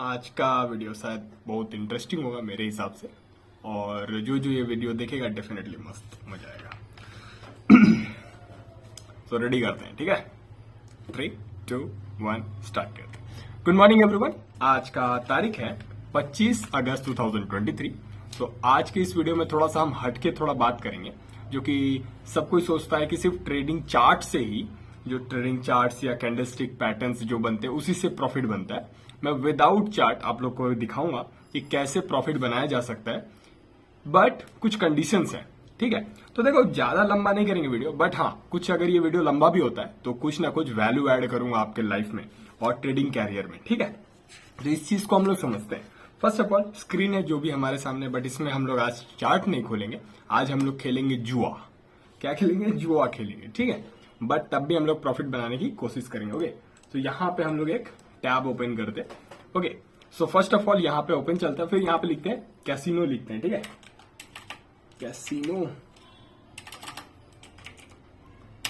आज का वीडियो शायद बहुत इंटरेस्टिंग होगा मेरे हिसाब से। और जो जो ये वीडियो देखेगा डेफिनेटली मस्त मजा आएगा। तो रेडी करते हैं, ठीक है। 3, 2, 1 स्टार्ट करते हैं। Good morning everyone. आज का तारीख है 25 अगस्त 2023। तो आज के इस वीडियो में थोड़ा सा हम हटके थोड़ा बात करेंगे, जो कि सब कोई सोचता है कि सिर्फ ट्रेडिंग चार्ट से ही, जो ट्रेडिंग चार्ट्स या कैंडलस्टिक पैटर्न्स जो बनते हैं उसी से प्रॉफिट बनता है। मैं विदाउट चार्ट आप लोग को दिखाऊंगा कि कैसे प्रॉफिट बनाया जा सकता है, बट कुछ कंडीशंस हैं, ठीक है। तो देखो, ज्यादा लंबा नहीं करेंगे वीडियो, बट हाँ, कुछ अगर ये वीडियो लंबा भी होता है तो कुछ ना कुछ वैल्यू ऐड करूंगा आपके लाइफ में और ट्रेडिंग कैरियर में, ठीक है। तो इस चीज को हम लोग समझते हैं। फर्स्ट ऑफ ऑल स्क्रीन है जो भी हमारे सामने, बट इसमें हम लोग आज चार्ट नहीं खोलेंगे। आज हम लोग खेलेंगे जुआ। क्या खेलेंगे? जुआ खेलेंगे, ठीक है। बट तब भी हम लोग प्रॉफिट बनाने की कोशिश करेंगे। ओके, तो यहाँ पे हम लोग एक टैब ओपन करते हैं। Okay, so first of all यहाँ पे ओपन चलता है, फिर यहाँ पे लिखते हैं कैसीनो, लिखते हैं, ठीक है। कैसीनो,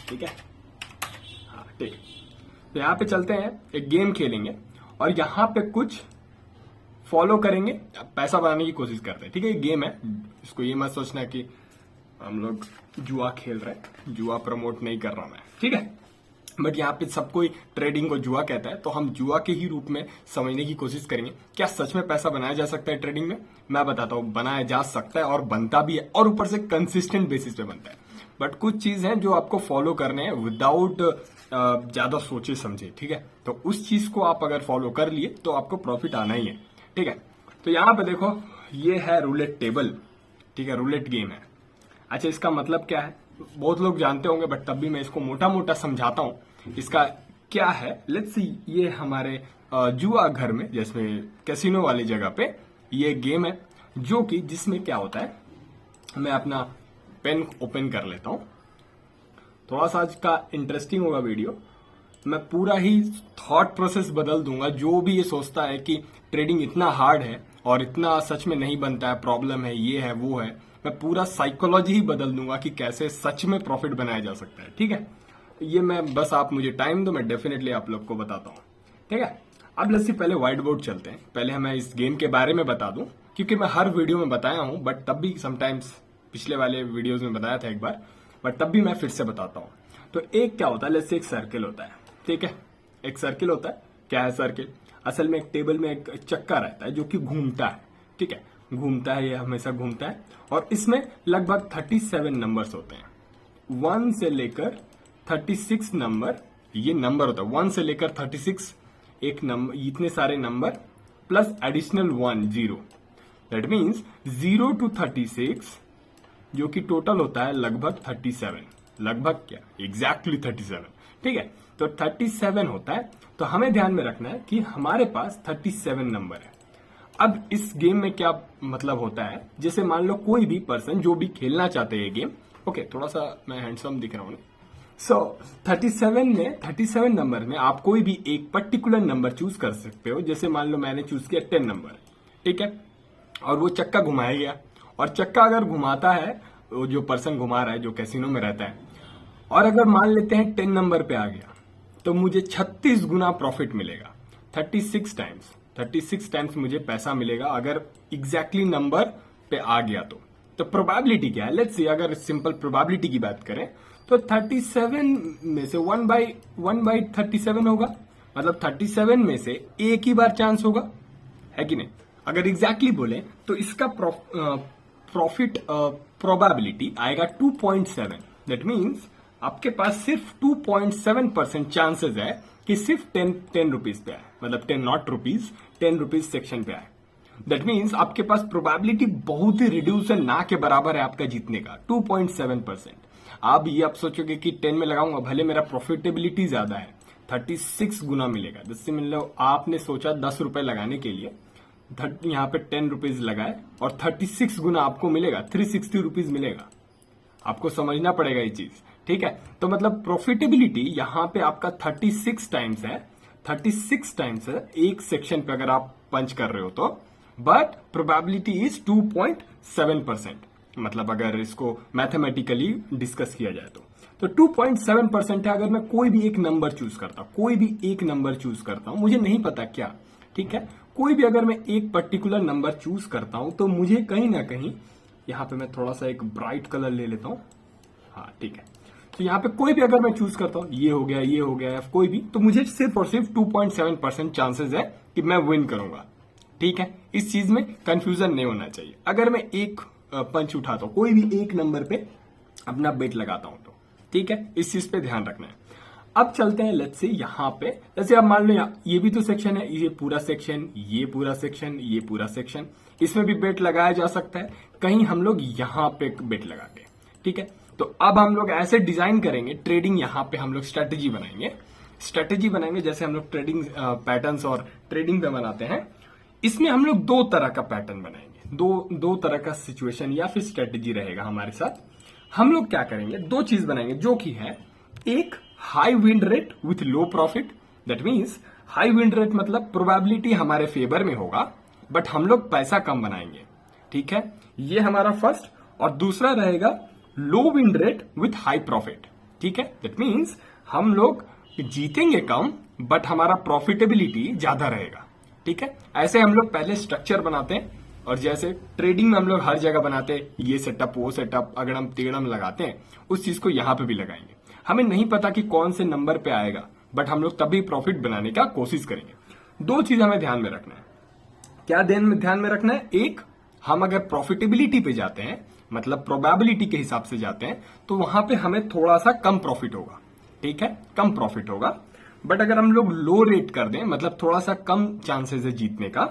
ठीक है, हाँ ठीक। तो यहाँ पे चलते हैं, एक गेम खेलेंगे और यहाँ पे कुछ फॉलो करेंगे, पैसा बनाने की कोशिश करते हैं, ठीक है। ये गेम है, इसको ये मत सोचना कि हम लोग जुआ खेल रहे हैं। जुआ प्रमोट नहीं कर रहा मैं, ठीक है। बट यहाँ पे सब कोई ट्रेडिंग को जुआ कहता है, तो हम जुआ के ही रूप में समझने की कोशिश करेंगे। क्या सच में पैसा बनाया जा सकता है ट्रेडिंग में? मैं बताता हूँ, बनाया जा सकता है और बनता भी है, और ऊपर से कंसिस्टेंट बेसिस पे बनता है। बट कुछ चीज है जो आपको फॉलो करने हैं विदाउट ज्यादा सोचे समझे, ठीक है। तो उस चीज को आप अगर फॉलो कर लिए तो आपको प्रॉफिट आना ही है, ठीक है। तो यहाँ पे देखो, ये है रूलेट टेबल, ठीक है, रूलेट गेम है। अच्छा, इसका मतलब क्या है बहुत लोग जानते होंगे, बट तब भी मैं इसको मोटा मोटा समझाता हूं। इसका क्या है, लेट्स सी, ये हमारे जुआ घर में, जैसे कैसीनो वाली जगह पे ये गेम है, जो कि जिसमें क्या होता है, मैं अपना पेन ओपन कर लेता हूं। थोड़ा सा आज का इंटरेस्टिंग होगा वीडियो। मैं पूरा ही थॉट प्रोसेस बदल दूंगा। जो भी ये सोचता है कि ट्रेडिंग इतना हार्ड है और इतना सच में नहीं बनता है, प्रॉब्लम है, ये है, वो है, मैं पूरा साइकोलॉजी ही बदल दूंगा कि कैसे सच में प्रॉफिट बनाया जा सकता है, ठीक है। ये मैं बस, आप मुझे टाइम दो, मैं डेफिनेटली आप लोग को बताता हूँ, ठीक है। अब लेट्स सी, पहले व्हाइट बोर्ड चलते हैं। पहले मैं इस गेम के बारे में बता दूं, क्योंकि मैं हर वीडियो में बताया हूं, बट तब भी समटाइम्स पिछले वाले वीडियोज में बताया था एक बार, बट तब भी मैं फिर से बताता हूँ। तो एक क्या होता है, लेट्स से एक सर्किल होता है, ठीक है। एक सर्किल होता है। क्या है सर्किल? असल में एक टेबल में एक चक्का रहता है जो कि घूमता है, ठीक है। घूमता है, ये हमेशा घूमता है, और इसमें लगभग 37 नंबर्स होते हैं। 1 से लेकर 36 नंबर, ये नंबर होता है 1 से लेकर 36, एक नंबर, इतने सारे number plus additional 1 0, that means 0 to 36, जो कि टोटल होता है लगभग 37। लगभग क्या, एग्जैक्टली 37, ठीक है। तो 37 होता है। तो हमें ध्यान में रखना है कि हमारे पास 37 नंबर है। अब इस गेम में क्या मतलब होता है, जैसे मान लो कोई भी पर्सन जो भी खेलना चाहते हैं ये गेम, ओके, थोड़ा सा मैं हैंडसम दिख रहा हूँ। सो 37 नंबर में आप कोई भी एक पर्टिकुलर नंबर चूज कर सकते हो। जैसे मान लो मैंने चूज किया 10 नंबर, ठीक है, और वो चक्का घुमाया गया, और चक्का अगर घुमाता है, वो जो पर्सन घुमा रहा है, जो कैसीनो में रहता है, और अगर मान लेते हैं 10 नंबर पे आ गया, तो मुझे 36 गुना प्रॉफिट मिलेगा। 36 टाइम्स मुझे पैसा मिलेगा अगर एग्जैक्टली नंबर पे आ गया तो प्रोबेबिलिटी क्या है, लेट्स सी, अगर सिंपल प्रोबेबिलिटी की बात करें तो 37 में से 1/37 होगा, मतलब 37 में से एक ही बार चांस होगा, है कि नहीं। अगर एग्जैक्टली बोले तो इसका प्रॉफिट प्रोबेबिलिटी आएगा 2.7। दैट मीन्स आपके पास सिर्फ 2.7% चांसेस है कि सिर्फ 10 रुपीज पे आए, मतलब 10 नॉट रुपीज, 10 रुपीज सेक्शन पे आए। दैट मीन्स आपके पास प्रोबेबिलिटी बहुत ही रिड्यूस है, ना के बराबर है आपका जीतने का, 2.7%। आप ये आप सोचोगे कि 10 में लगाऊंगा, भले मेरा प्रॉफिटेबिलिटी ज्यादा है, 36 गुना मिलेगा। जैसे मतलब आपने सोचा 10 रुपए लगाने के लिए, यहाँ पे 10 रुपीज लगाए और 36 गुना आपको मिलेगा, 360 रुपीज मिलेगा। आपको समझना पड़ेगा ये चीज, ठीक है। तो मतलब प्रॉफिटेबिलिटी यहाँ पे आपका 36 टाइम्स है, 36 टाइम्स है एक सेक्शन पे अगर आप पंच कर रहे हो तो, बट प्रोबेबिलिटी इज 2.7%। मतलब अगर इसको मैथमेटिकली डिस्कस किया जाए तो 2.7% है। अगर मैं कोई भी एक नंबर चूज करता हूं, कोई भी एक नंबर चूज करता हूं, मुझे नहीं पता क्या, ठीक है, कोई भी अगर मैं एक पर्टिकुलर नंबर चूज करता हूं तो मुझे कहीं ना कहीं, यहां पे मैं थोड़ा सा एक ब्राइट कलर ले लेता हूं, हाँ ठीक है। तो यहाँ पे कोई भी अगर मैं चूज करता हूं, ये हो गया, ये हो गया, कोई भी, तो मुझे सिर्फ और सिर्फ 2.7% चांसेस है कि मैं विन करूंगा। ठीक है, इस चीज में कंफ्यूजन नहीं होना चाहिए। अगर मैं एक पंच उठाता हूं, कोई भी एक नंबर पे अपना बेट लगाता हूं तो ठीक है, इस चीज पे ध्यान रखना है। अब चलते हैं लेट्स से यहाँ पे, जैसे अब मान लो ये भी तो सेक्शन है, ये पूरा सेक्शन, ये पूरा सेक्शन, ये पूरा सेक्शन, इसमें भी बेट लगाया जा सकता है। कहीं हम लोग यहाँ पे बेट लगा के, ठीक है। तो अब हम लोग ऐसे डिजाइन करेंगे ट्रेडिंग, यहाँ पे हम लोग स्ट्रेटेजी बनाएंगे जैसे हम लोग ट्रेडिंग पैटर्न्स और ट्रेडिंग पे बनाते हैं। इसमें हम लोग दो तरह का पैटर्न बनाएंगे, दो तरह का सिचुएशन या फिर स्ट्रेटेजी रहेगा हमारे साथ। हम लोग क्या करेंगे, दो चीज बनाएंगे, जो कि है एक high win rate with low profit. That means high win rate मतलब प्रोबेबिलिटी हमारे फेवर में होगा, बट हम लोग पैसा कम बनाएंगे। ठीक है, ये हमारा फर्स्ट। और दूसरा रहेगा low win rate with high profit. ठीक है, दैट मीन्स हम लोग जीतेंगे कम, बट हमारा प्रॉफिटेबिलिटी ज्यादा रहेगा। ठीक है, ऐसे हम लोग पहले स्ट्रक्चर बनाते हैं, और जैसे ट्रेडिंग में हम लोग हर जगह बनाते हैं, ये सेटअप वो सेटअप, अगर हम तेड़म लगाते हैं उस चीज को यहां पे भी लगाएंगे। हमें नहीं पता कि कौन से नंबर पे आएगा, बट हम लोग तभी प्रॉफिट बनाने का कोशिश करेंगे। दो चीज हमें ध्यान में रखना है। क्या ध्यान में रखना है, एक, हम अगर प्रॉफिटेबिलिटी पे जाते हैं, मतलब प्रोबेबिलिटी के हिसाब से जाते हैं, तो वहां पे हमें थोड़ा सा कम प्रॉफिट होगा। ठीक है, कम प्रॉफिट होगा। बट अगर हम लोग लो रेट कर दें, मतलब थोड़ा सा कम चांसेस है जीतने का,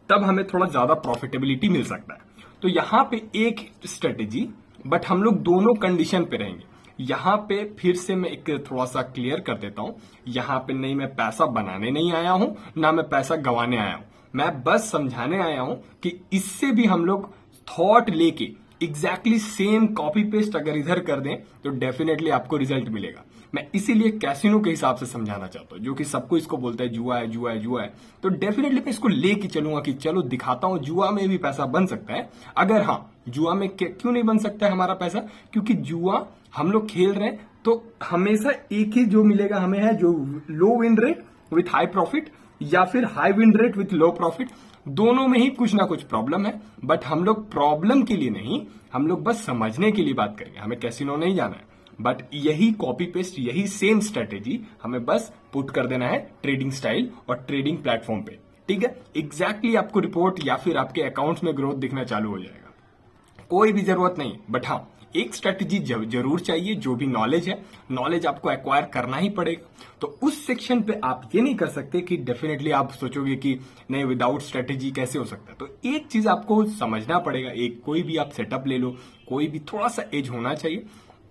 तब हमें थोड़ा ज्यादा प्रॉफिटेबिलिटी मिल सकता है। तो यहां पे एक स्ट्रेटेजी, बट हम लोग दोनों कंडीशन पे रहेंगे। यहां पे फिर से मैं एक थोड़ा सा क्लियर कर देता हूं, यहां पे नहीं मैं पैसा बनाने नहीं आया हूं, ना मैं पैसा गंवाने आया हूं। मैं बस समझाने आया हूं कि इससे भी हम लोग थॉट लेके एग्जैक्टली सेम कॉपी पेस्ट अगर इधर कर दें तो डेफिनेटली आपको रिजल्ट मिलेगा। मैं इसीलिए कैसीनो के हिसाब से समझाना चाहता हूं, जो कि सबको इसको बोलता है जुआ है, जुआ है, जुआ है। तो डेफिनेटली मैं इसको लेके चलूंगा कि चलो दिखाता हूं जुआ में भी पैसा बन सकता है। अगर हाँ, जुआ में क्यों नहीं बन सकता है हमारा पैसा, क्योंकि जुआ हम लोग खेल रहे हैं तो हमेशा एक ही जो मिलेगा हमें है, जो low win rate with high profit या फिर high win rate with low profit. दोनों में ही कुछ ना कुछ प्रॉब्लम है, बट हम लोग प्रॉब्लम के लिए नहीं, हम लोग बस समझने के लिए बात करेंगे। हमें कैसीनो नहीं जाना है, बट यही कॉपी पेस्ट, यही सेम स्ट्रेटेजी हमें बस पुट कर देना है ट्रेडिंग स्टाइल और ट्रेडिंग प्लेटफॉर्म पे। ठीक है, एग्जैक्टली आपको रिपोर्ट या फिर आपके अकाउंट्स में ग्रोथ दिखना चालू हो जाएगा। कोई भी जरूरत नहीं, बट हाँ एक स्ट्रेटेजी जरूर चाहिए। जो भी नॉलेज है, नॉलेज आपको एक्वायर करना ही पड़ेगा। तो उस सेक्शन पे आप ये नहीं कर सकते कि डेफिनेटली आप सोचोगे कि नहीं विदाउट स्ट्रेटेजी कैसे हो सकता है। तो एक चीज आपको समझना पड़ेगा, एक कोई भी आप सेटअप ले लो, कोई भी थोड़ा सा एज होना चाहिए,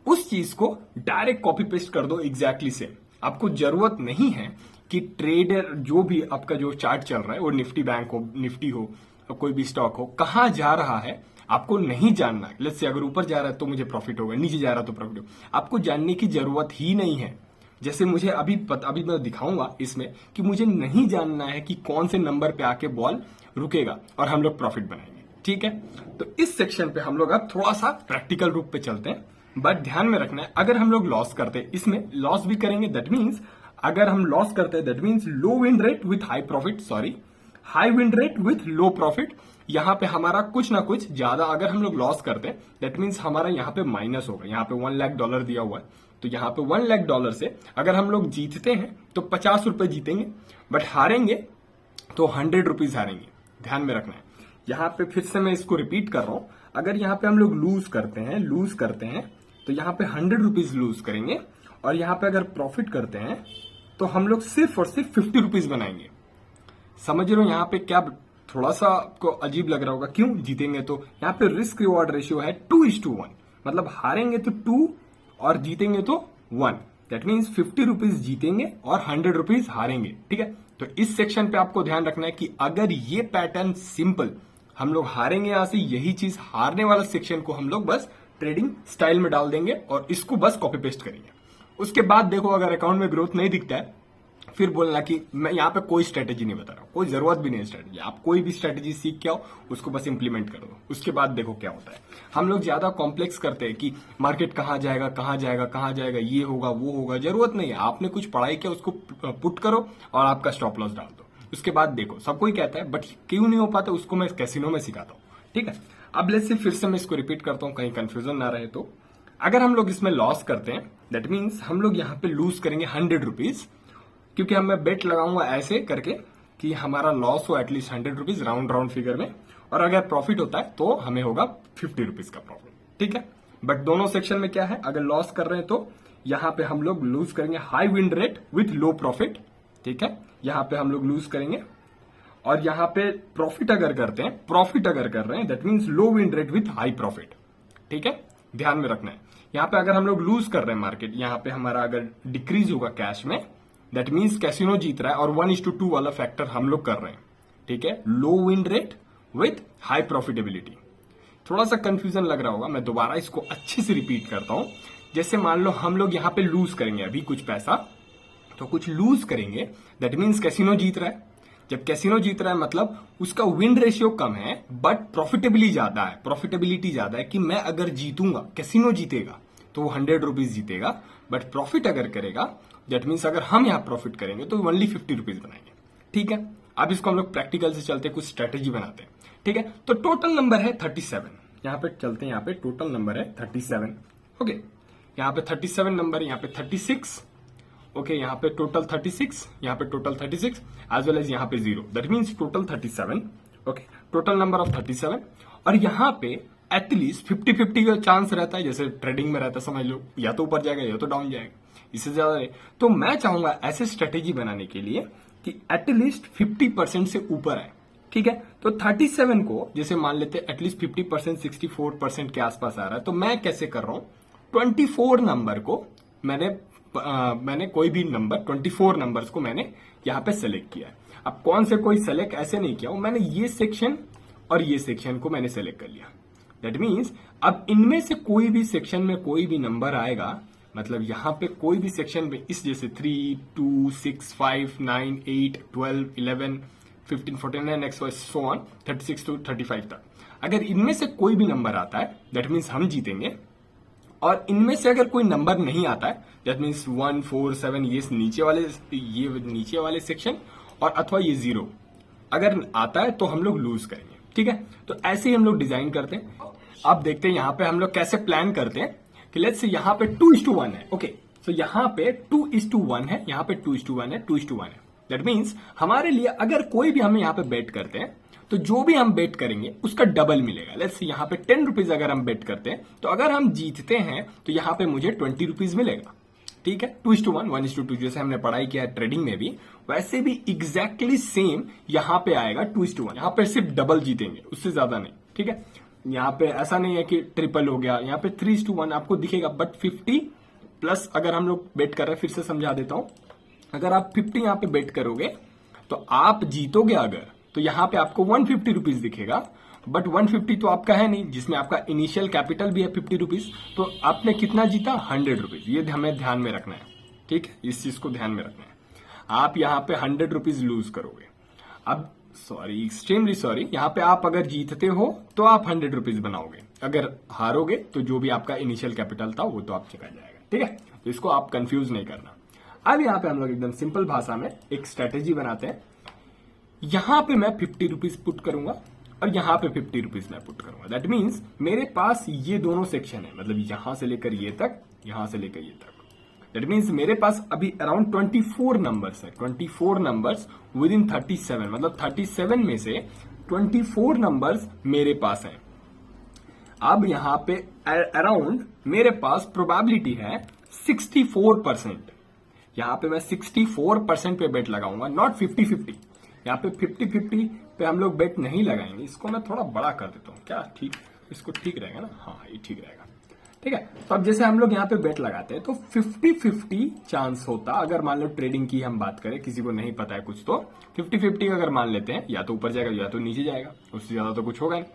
उस चीज को डायरेक्ट कॉपी पेस्ट कर दो एग्जैक्टली सेम। आपको जरूरत नहीं है कि ट्रेडर जो भी आपका जो चार्ट चल रहा है, वो निफ्टी बैंक हो, निफ्टी हो, कोई भी स्टॉक हो, कहां जा रहा है आपको नहीं जानना। लेट्स से अगर ऊपर जा रहा है तो मुझे प्रॉफिट होगा, नीचे जा रहा है तो प्रॉफिट होगा। आपको जानने की जरूरत ही नहीं है। जैसे मुझे अभी मैं दिखाऊंगा इसमें कि मुझे नहीं जानना है कि कौन से नंबर पे आके बॉल रुकेगा और हम लोग प्रॉफिट बनाएंगे। ठीक है, तो इस सेक्शन पे हम लोग अब थोड़ा सा प्रैक्टिकल रूप पे चलते हैं। बट ध्यान में रखना है, अगर हम लोग लॉस करते हैं, इसमें लॉस भी करेंगे, दैट मीन्स अगर हम लॉस करते हैं that means low win rate with high profit, sorry high win rate with low profit. यहां पे हमारा कुछ ना कुछ ज्यादा, अगर हम लोग लॉस करते हैं दैट मीन्स हमारा यहाँ पे माइनस होगा। यहाँ पे $1 लाख दिया हुआ है, तो यहाँ पे $1 लाख से अगर हम लोग जीतते हैं तो 50 रुपए जीतेंगे, बट हारेंगे तो 100 रुपीज हारेंगे। ध्यान में रखना है। यहाँ पे फिर से मैं इसको रिपीट कर रहा हूं, अगर यहाँ पे हम लोग लूज करते हैं तो यहाँ पे 100 रुपीज लूज करेंगे, और यहाँ पे अगर प्रॉफिट करते हैं तो हम लोग सिर्फ और सिर्फ 50 रुपीज बनाएंगे। समझ रहे हो यहाँ पे क्या थोड़ा सा आपको अजीब लग रहा होगा, क्यों जीतेंगे? तो यहाँ पे रिस्क रिवॉर्ड रेशियो है 2:1, मतलब हारेंगे तो 2 और जीतेंगे तो 1। दैट मीन्स 50 रुपीज जीतेंगे और 100 रुपीज हारेंगे। ठीक है, तो इस सेक्शन पे आपको ध्यान रखना है कि अगर ये पैटर्न सिंपल, हम लोग हारेंगे यहां से, यही चीज हारने वाला सेक्शन को हम लोग बस ट्रेडिंग स्टाइल में डाल देंगे और इसको बस कॉपी पेस्ट करेंगे। उसके बाद देखो अगर अकाउंट में ग्रोथ नहीं दिखता है, फिर बोलना कि मैं यहाँ पे कोई स्ट्रेटेजी नहीं बता रहा हूँ, कोई जरूरत भी नहीं है स्ट्रेटेजी। आप कोई भी स्ट्रेटेजी सीख के आओ, उसको बस इंप्लीमेंट कर दो, उसके बाद देखो क्या होता है। हम लोग ज्यादा कॉम्प्लेक्स करते हैं कि मार्केट कहाँ जाएगा, ये होगा वो होगा। जरूरत नहीं है, आपने कुछ पढ़ाई किया उसको पुट करो और आपका स्टॉप लॉस डाल दो। उसके बाद देखो सब कोई कहता है, बट क्यों नहीं हो पाता उसको मैं कैसीनो में सिखाता हूँ, ठीक है। अब लेट्स से फिर से मैं इसको रिपीट करता हूँ, कहीं कंफ्यूजन ना रहे। तो अगर हम लोग इसमें लॉस करते हैं, दैट मीन्स हम लोग यहाँ पे लूज करेंगे 100 रुपीज, क्योंकि हम मैं बेट लगाऊंगा ऐसे करके कि हमारा लॉस हो एटलीस्ट 100 रुपीज राउंड फिगर में, और अगर प्रॉफिट होता है तो हमें होगा 50 रुपीज का प्रॉफिट, ठीक है। बट दोनों सेक्शन में क्या है, अगर लॉस कर रहे हैं तो यहाँ पे हम लोग लूज करेंगे high win rate with low profit, ठीक है। यहाँ पे हम लोग लूज करेंगे, और यहाँ पे प्रॉफिट अगर करते हैं, प्रॉफिट अगर कर रहे हैं that means low win rate with high profit, ठीक है, ध्यान में रखना है। यहाँ पे अगर हम लोग लूज कर रहे हैं मार्केट, यहाँ पे हमारा अगर डिक्रीज होगा कैश में, दैट मीन्स कैसीनो जीत रहा है, और 1:2 वाला फैक्टर हम लोग कर रहे हैं, ठीक है, low win rate with high profitability. थोड़ा सा कंफ्यूजन लग रहा होगा, मैं दोबारा इसको अच्छे से रिपीट करता हूं। जैसे मान लो हम लोग यहाँ पे लूज करेंगे अभी कुछ पैसा, तो कुछ लूज करेंगे, दैट मीन्स कैसीनो जीत रहा है। जब कैसीनो जीत रहा है मतलब उसका विन रेशियो कम है बट प्रॉफिटेबिलिटी ज्यादा है कि मैं अगर जीतूंगा, कैसीनो जीतेगा तो वो 100 रुपीज जीतेगा, बट प्रॉफिट अगर करेगा दैट मीन्स अगर हम यहाँ प्रॉफिट करेंगे तो ओनली 50 रुपीज बनाएंगे, ठीक है। अब इसको हम लोग प्रैक्टिकल से चलते, कुछ स्ट्रेटेजी बनाते हैं, ठीक है। तो टोटल नंबर है 37, यहाँ पे चलते हैं, यहाँ पे टोटल नंबर है 37, ओके। यहाँ पे 37 नंबर, यहाँ पे 36, ओके, यहाँ पे टोटल 36, यहाँ पे टोटल 36 एज वेल एज यहाँ पे 0, that means total 37, okay, total number of 37। और यहाँ पे एटलीस्ट 50-50 का चांस रहता है, जैसे ट्रेडिंग में रहता है, समझ लो, या तो ऊपर जाएगा या तो डाउन जाएगा, इससे ज्यादा नहीं। तो मैं चाहूंगा ऐसे स्ट्रेटेजी बनाने के लिए कि एटलीस्ट 50% से ऊपर आए, ठीक है। तो 37 को जैसे मान लेते एटलीस्ट 50%, 64% के आसपास आ रहा है, तो मैं कैसे कर रहा हूं, 24 नंबर को मैंने कोई भी नंबर 24 नंबर्स को मैंने यहाँ पे सेलेक्ट किया है। अब कौन से कोई सेलेक्ट ऐसे नहीं किया हूं, मैंने ये सेक्शन और ये सेक्शन को मैंने सेलेक्ट कर लिया। दैट मीन्स अब इनमें से कोई भी सेक्शन में कोई भी नंबर आएगा, मतलब यहाँ पे कोई भी सेक्शन में इस जैसे 3, 2, 6, 5, 9, 8, 12, 11, 15, 14 नेक्स्ट सो ऑन 36 to 35 तक, अगर इनमें से कोई भी नंबर आता है दैट मीन्स हम जीतेंगे। और इनमें से अगर कोई नंबर नहीं आता है दैट मीन्स 1, 4, 7 ये नीचे वाले सेक्शन, और अथवा ये 0 अगर आता है तो हम लोग लूज करेंगे, ठीक है। तो ऐसे ही हम लोग डिजाइन करते हैं। अब देखते हैं यहाँ पे हम लोग कैसे प्लान करते हैं कि लेट्स से यहाँ पे 2:1 है, ओके। तो यहाँ पे 2:1 है, यहाँ पे 2:1 है, 2:1 है। दैट मीन्स हमारे लिए अगर कोई भी हमें यहाँ पे बेट करते हैं तो जो भी हम बेट करेंगे उसका डबल मिलेगा। लेट्स यहाँ पे 10 रुपीज अगर हम बेट करते हैं तो अगर हम जीतते हैं तो यहाँ पे मुझे 20 रुपीज मिलेगा, ठीक है। 2:1, 1:2 जैसे हमने पढ़ाई किया है ट्रेडिंग में भी, वैसे भी एग्जैक्टली सेम यहाँ पे आएगा 2:1। यहाँ पे सिर्फ डबल जीतेंगे, उससे ज्यादा नहीं, ठीक है। यहाँ पे ऐसा नहीं है कि ट्रिपल हो गया, यहाँ पे 3:1 आपको दिखेगा, बट 50 प्लस अगर हम लोग बेट कर रहे हैं, फिर से समझा देता हूं, अगर आप 50 यहाँ पे बेट करोगे तो आप जीतोगे अगर, तो यहाँ पे आपको 150 रुपीज दिखेगा, बट 150 तो आपका है नहीं, जिसमें आपका इनिशियल कैपिटल भी है 50 रुपीज, तो आपने कितना जीता 100 रुपीज। ये हमें ध्यान में रखना है, ठीक है, इस चीज को ध्यान में रखना है। आप यहाँ पे 100 रुपीज लूज करोगे। अब सॉरी, एक्सट्रीमली सॉरी, यहाँ पे आप अगर जीतते हो तो आप 100 रुपीज बनाओगे, अगर हारोगे तो जो भी आपका इनिशियल कैपिटल था वो तो आप चला जाएगा, ठीक है। तो इसको आप कंफ्यूज नहीं करना। अब यहाँ पे हम लोग एकदम सिंपल भाषा में एक स्ट्रेटेजी बनाते हैं। यहाँ पे मैं 50 रुपीज पुट करूंगा और यहाँ पे 50 रुपीज मैं पुट करूंगा। दैट मीन्स मेरे पास ये दोनों सेक्शन है, मतलब यहां से लेकर ये तक, यहां से लेकर ये तक। दैट मीन्स मेरे पास अभी अराउंड 24 नंबर्स है, 24 नंबर्स विद इन 37, मतलब 37 में से 24 नंबर्स मेरे पास हैं। अब यहाँ पे अराउंड मेरे पास प्रोबेबिलिटी है 64%। यहाँ पे मैं 64% पे बेट लगाऊंगा, नॉट 50-50। यहाँ पे 50-50 पे हम लोग बेट नहीं लगाएंगे। इसको मैं थोड़ा बड़ा कर देता हूँ, क्या ठीक, इसको ठीक रहेगा ना, हाँ ये ठीक रहेगा, ठीक है। तो अब जैसे हम लोग यहाँ पे बेट लगाते हैं तो 50-50 चांस होता, अगर मान लो ट्रेडिंग की हम बात करें, किसी को नहीं पता है कुछ, तो 50-50 अगर मान लेते हैं, या तो ऊपर जाएगा या तो नीचे जाएगा, उससे ज्यादा तो कुछ होगा नहीं।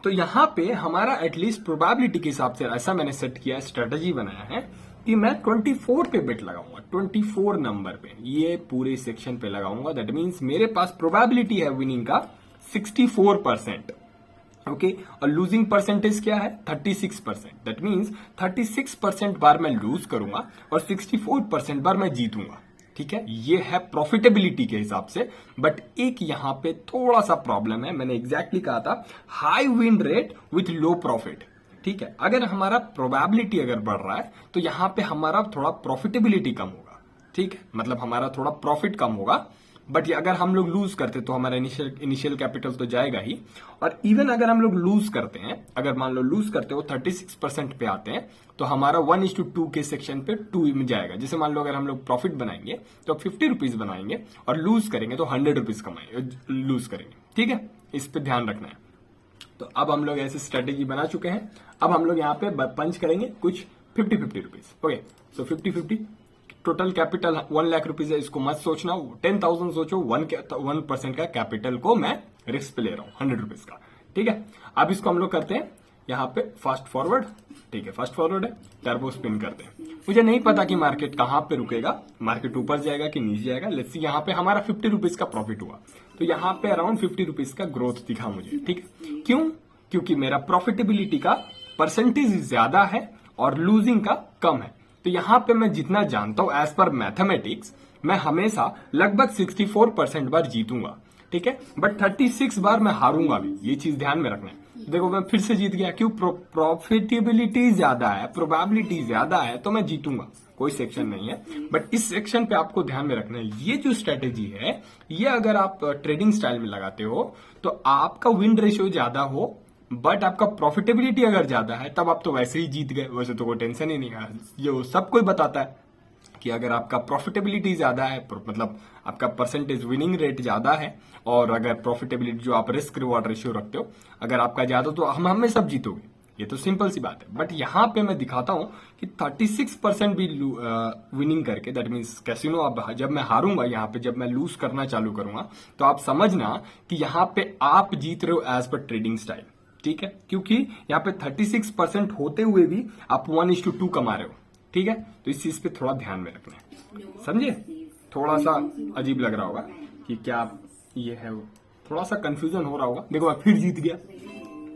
तो यहाँ पे हमारा एटलीस्ट प्रोबेबिलिटी के हिसाब से ऐसा मैंने सेट किया है, स्ट्रेटेजी बनाया है कि मैं 24 पे बेट लगाऊंगा, 24 नंबर पे, ये पूरे सेक्शन पे लगाऊंगा। दैट मीन्स मेरे पास प्रोबेबिलिटी है विनिंग का 64%, ओके। और लूजिंग परसेंटेज क्या है 36%। दैट मीन्स 36% बार मैं लूज करूंगा और 64% बार मैं जीतूंगा, ठीक है, ये है प्रॉफिटेबिलिटी के हिसाब से। बट एक यहां पे थोड़ा सा प्रॉब्लम है, मैंने एग्जैक्टली कहा था high win rate with low profit. ठीक है, अगर हमारा प्रोबेबिलिटी अगर बढ़ रहा है तो यहां पे हमारा थोड़ा प्रॉफिटेबिलिटी कम होगा। ठीक है, मतलब हमारा थोड़ा प्रॉफिट कम होगा। बट अगर हम लोग लूज करते तो हमारा इनिशियल कैपिटल तो जाएगा ही। और इवन अगर हम लोग लूज करते हैं, अगर मान लो लूज करते हो 36% पे आते हैं, तो हमारा 1:2 के सेक्शन पे 2 में जाएगा। जैसे मान लो अगर हम लोग प्रॉफिट बनाएंगे तो 50 रुपीज बनाएंगे और लूज करेंगे तो 100 रुपीज कमाएंगे, लूज करेंगे। ठीक है, इस पे ध्यान रखना है। तो अब हम लोग ऐसे स्ट्रेटेजी बना चुके हैं। अब हम लोग यहाँ पे पंच करेंगे कुछ 50-50 रुपीज। ओके, सो 50-50 टोटल कैपिटल 1 लाख रुपीज है, इसको मत सोचना, 10,000 सोचो। 1% का कैपिटल को मैं रिस्क पे ले रहा हूं, 100 रुपीज का। ठीक है, अब इसको हम लोग करते हैं यहाँ पे फास्ट फॉरवर्ड। ठीक है, फास्ट फॉरवर्ड है, टर्बो स्पिन करते हैं। मुझे नहीं पता कि मार्केट कहां पे रुकेगा, मार्केट ऊपर जाएगा कि नीचे जाएगा। लेट्स सी, यहाँ पे हमारा 50 रुपीज का प्रॉफिट हुआ, तो यहाँ पे अराउंड 50 रुपीज का ग्रोथ दिखा मुझे। ठीक है, क्यों? क्योंकि मेरा प्रॉफिटेबिलिटी का परसेंटेज ज्यादा है और लूजिंग का कम है। तो यहां पे मैं जितना जानता हूं एज पर मैथमेटिक्स, मैं हमेशा लगभग 64% बार जीतूंगा। ठीक है, बट 36 बार मैं हारूंगा भी, ये चीज ध्यान में रखना है। देखो मैं फिर से जीत गया, क्यों? प्रॉफिटेबिलिटी ज्यादा है, प्रोबेबिलिटी ज्यादा है, तो मैं जीतूंगा, कोई सेक्शन नहीं है। बट इस सेक्शन पे आपको ध्यान में रखना है, ये जो स्ट्रेटेजी है, ये अगर आप ट्रेडिंग स्टाइल में लगाते हो तो आपका विन रेशियो ज्यादा हो, बट आपका प्रॉफिटेबिलिटी अगर ज्यादा है, तब आप तो वैसे ही जीत गए, वैसे तो कोई टेंशन ही नहीं है। ये सब कोई बताता है कि अगर आपका प्रॉफिटेबिलिटी ज्यादा है, मतलब आपका परसेंटेज विनिंग रेट ज्यादा है, और अगर प्रॉफिटेबिलिटी जो आप रिस्क रिवॉर्ड रेशियो रखते हो अगर आपका ज्यादा, तो हम हमें सब जीतोगे। ये तो सिंपल सी बात है। बट यहां पे मैं दिखाता हूं कि 36% भी विनिंग करके, दैट मीन्स कैसीनो, अब जब मैं हारूंगा, यहाँ पे जब मैं लूज करना चालू करूंगा, तो आप समझना कि यहाँ पे आप जीत रहे हो एज पर ट्रेडिंग स्टाइल। ठीक है, क्योंकि यहाँ पे 36% होते हुए भी आप 1:2 कमा रहे हो। ठीक है, तो इस चीज पे थोड़ा ध्यान में रखना है, समझे? थोड़ा सा अजीब लग रहा होगा कि क्या ये है, थोड़ा सा कंफ्यूजन हो रहा होगा। देखो मैं फिर जीत गया,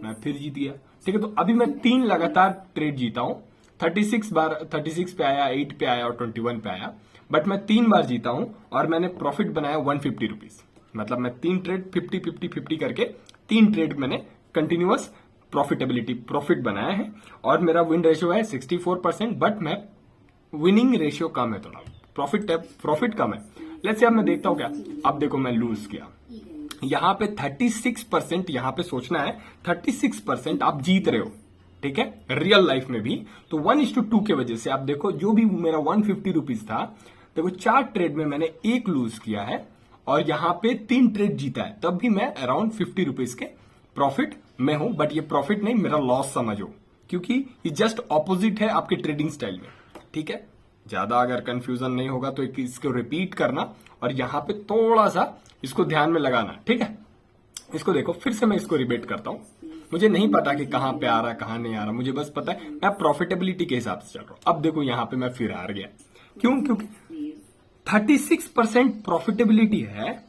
मैं फिर जीत गया। ठीक है, तो अभी मैं 3 लगातार ट्रेड जीता हूं। 36 पे आया, 8 पे आया और 21 पे आया। बट मैं 3 बार जीता हूं और मैंने प्रॉफिट बनाया 150 रुपीज। मतलब मैं 3 ट्रेड 50-50-50 करके 3 ट्रेड मैंने कंटिन्यूअस प्रॉफिट बनाया है, और मेरा विन रेशियो है 64%। बट मैं विनिंग रेशियो कम है, थोड़ा प्रॉफिट कम है। लेट्स से अब मैं देखता हूं क्या। अब देखो मैं लूज किया, यहां पे 36%, यहां पे सोचना है 36% आप जीत रहे हो। ठीक है, रियल लाइफ में भी। तो 1:2 के वजह से आप देखो, जो भी मेरा 150 रुपीज था, देखो 4 ट्रेड में मैंने 1 लूज किया है और यहां पे 3 ट्रेड जीता है, तब भी मैं अराउंड 50 रुपीज के प्रॉफिट में हूं। बट ये प्रॉफिट नहीं, मेरा लॉस समझो, क्योंकि ये जस्ट ऑपोजिट है आपके ट्रेडिंग स्टाइल में। ठीक है, ज्यादा अगर कंफ्यूजन नहीं होगा तो इसको रिपीट करना और यहां पे थोड़ा सा इसको ध्यान में लगाना। ठीक है, इसको देखो, फिर से मैं इसको रिपीट करता हूं। मुझे नहीं पता कि कहां पे आ रहा है, कहां नहीं आ रहा, मुझे बस पता है मैं प्रॉफिटेबिलिटी के हिसाब से चल रहा हूं। अब देखो यहां पे मैं फिर हार गया, क्यों? क्योंकि 36% प्रॉफिटेबिलिटी है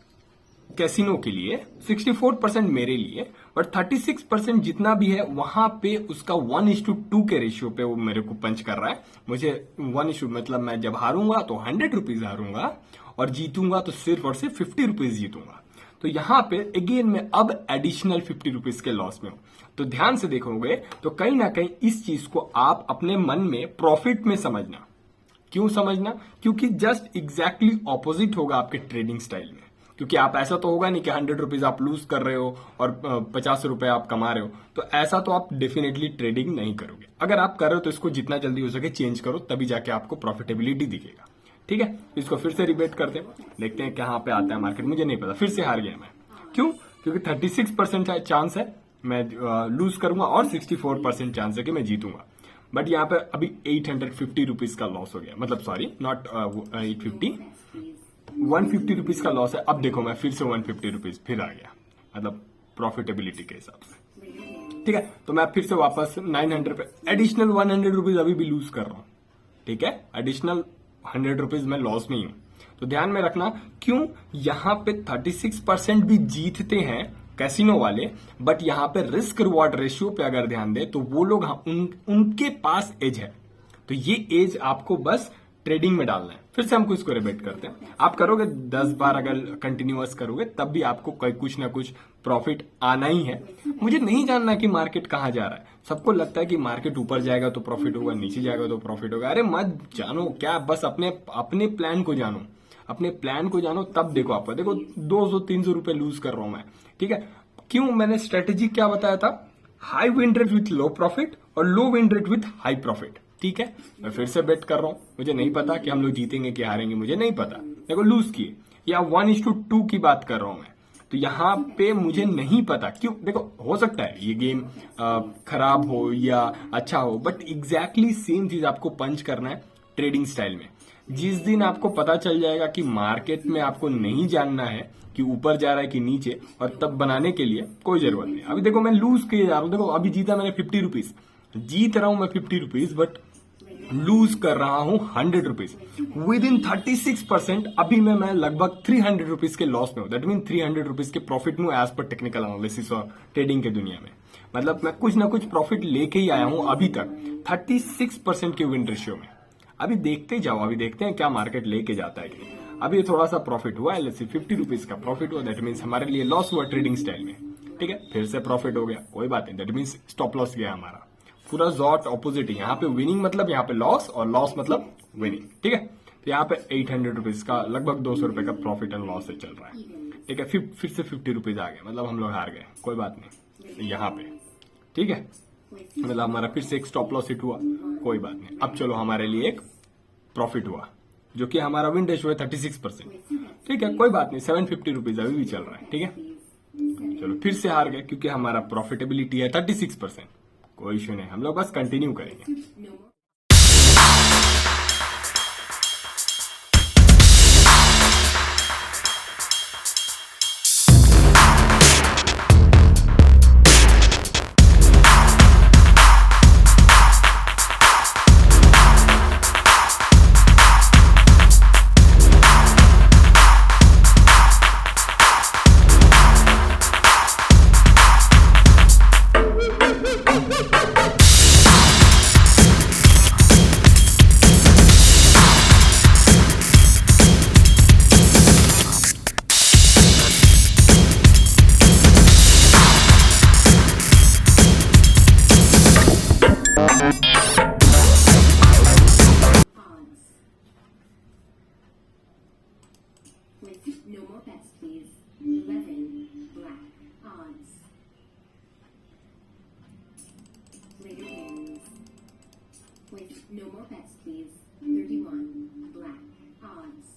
कैसीनो के लिए, 64% मेरे लिए, बट 36% जितना भी है वहां पे उसका 1:2 के रेशियो पे वो मेरे को पंच कर रहा है। मुझे 1:, मतलब मैं जब हारूंगा तो 100 रुपीज हारूंगा और जीतूंगा तो सिर्फ और सिर्फ 50 रुपीज जीतूंगा। तो यहां पे अगेन मैं अब एडिशनल 50 रुपीज के लॉस में हूं। तो ध्यान से देखोगे तो कहीं ना कहीं इस चीज को आप अपने मन में प्रॉफिट में समझना। क्यों समझना? क्योंकि जस्ट एग्जैक्टली ऑपोजिट होगा आपके ट्रेडिंग स्टाइल में। क्योंकि आप ऐसा तो होगा नहीं कि 100 रुपीज आप लूज कर रहे हो और 50 रुपए आप कमा रहे हो, तो ऐसा तो आप डेफिनेटली ट्रेडिंग नहीं करोगे। अगर आप कर रहे हो तो इसको जितना जल्दी हो सके चेंज करो, तभी जाके आपको प्रॉफिटेबिलिटी दिखेगा। ठीक है, इसको फिर से रिपीट करते हैं, देखते हैं कहां पे आता है मार्केट। मुझे नहीं पता, फिर से हार गया मैं। क्यों? क्योंकि 36% चांस है मैं लूज करूंगा और 64% चांस है कि मैं जीतूंगा। बट यहाँ पे अभी 850 रुपीज का लॉस हो गया, मतलब सॉरी नॉट 850, 150 रुपीज का लॉस है। अब देखो मैं फिर से 150 रुपीज फिर आ गया, मतलब प्रॉफिटेबिलिटी के हिसाब से। ठीक है, तो मैं फिर से वापस 900 पे एडिशनल 100 रुपीज अभी भी लूज कर रहा हूं। ठीक है, एडिशनल 100 रुपीज में लॉस में ही हूं। तो ध्यान में रखना, क्यों? यहां पे 36% भी जीतते हैं कैसीनो वाले, बट यहां पे रिस्क रिवॉर्ड रेशियो पे अगर ध्यान दे तो वो लोग उनके पास एज है। तो ये एज आपको बस ट्रेडिंग में डालना है। फिर से हम इसको रिबेट करते हैं। आप करोगे 10 बार, अगर कंटिन्यूअस करोगे तब भी आपको कुछ ना कुछ प्रॉफिट आना ही है। मुझे नहीं जानना कि मार्केट कहाँ जा रहा है। सबको लगता है कि मार्केट ऊपर जाएगा तो प्रॉफिट होगा, नीचे जाएगा तो प्रॉफिट होगा। अरे मत जानो, क्या बस अपने अपने प्लान को जानो, अपने प्लान को जानो, तब देखो आपको। देखो 200-300 रुपए लूज कर रहा हूं मैं, ठीक है। क्यों? मैंने स्ट्रेटेजी क्या बताया था? High win rate with low profit और low win rate with high profit, ठीक है। मैं फिर से बेट कर रहा हूं, मुझे नहीं पता कि हम लोग जीतेंगे कि हारेंगे, मुझे नहीं पता। देखो लूज किए, या 1:2 की बात कर रहा हूं मैं, तो यहाँ पे मुझे नहीं पता क्यों। देखो हो सकता है ये गेम खराब हो या अच्छा हो, बट एग्जैक्टली सेम चीज आपको पंच करना है ट्रेडिंग स्टाइल में। जिस दिन आपको पता चल जाएगा कि मार्केट में आपको नहीं जानना है कि ऊपर जा रहा है कि नीचे, और तब बनाने के लिए कोई जरूरत नहीं। अभी देखो मैं लूज किए जा रहा हूं। देखो अभी जीता मैंने 50 रुपीज, जीत रहा हूं मैं 50 रुपीज, बट लूज कर रहा हूं 100 रुपीज विद इन 36%। अभी मैं लगभग 300 रुपीज के लॉस में हूं। दैट मीन 300 रुपीज के प्रॉफिट में एज पर टेक्निकल एनालिसिस और ट्रेडिंग के दुनिया में। मतलब मैं कुछ ना कुछ प्रॉफिट लेके ही आया हूं अभी तक 36% के विन रेशियो में। अभी देखते जाओ, अभी देखते हैं क्या मार्केट लेके जाता है कि नहीं। अभी थोड़ा सा प्रॉफिट हुआ है, लेट्स से 50 रुपीज का प्रॉफिट हुआ। दैट मीन्स हमारे लिए लॉस हुआ ट्रेडिंग स्टाइल में, ठीक है। फिर से प्रॉफिट हो गया, कोई बात नहीं। दैट मीन्स स्टॉप लॉस गया हमारा। पूरा जॉट ऑपोजिट है। यहाँ पे विनिंग मतलब यहाँ पे लॉस, और लॉस मतलब विनिंग, ठीक है। तो यहाँ पे 800 रुपीज का लगभग 200 रुपए का प्रॉफिट एंड लॉस से चल रहा है, ठीक है। फिर से 50 रुपीज आ गए, मतलब हम लोग हार गए, कोई बात नहीं यहाँ पे, ठीक है। मतलब हमारा फिर से एक स्टॉप लॉस हिट हुआ, कोई बात नहीं। अब चलो हमारे लिए एक प्रॉफिट हुआ, जो कि हमारा विन रेशियो है 36%, ठीक है। कोई बात नहीं, 750 रुपीज अभी भी चल रहा है, ठीक है। चलो फिर से हार गए, क्योंकि हमारा प्रॉफिटेबिलिटी है 36%। कोई इश्यू नहीं, हम लोग बस कंटिन्यू करेंगे। No more bets, please. 11 black odds. Later games. With no more bets, please. 31 black odds.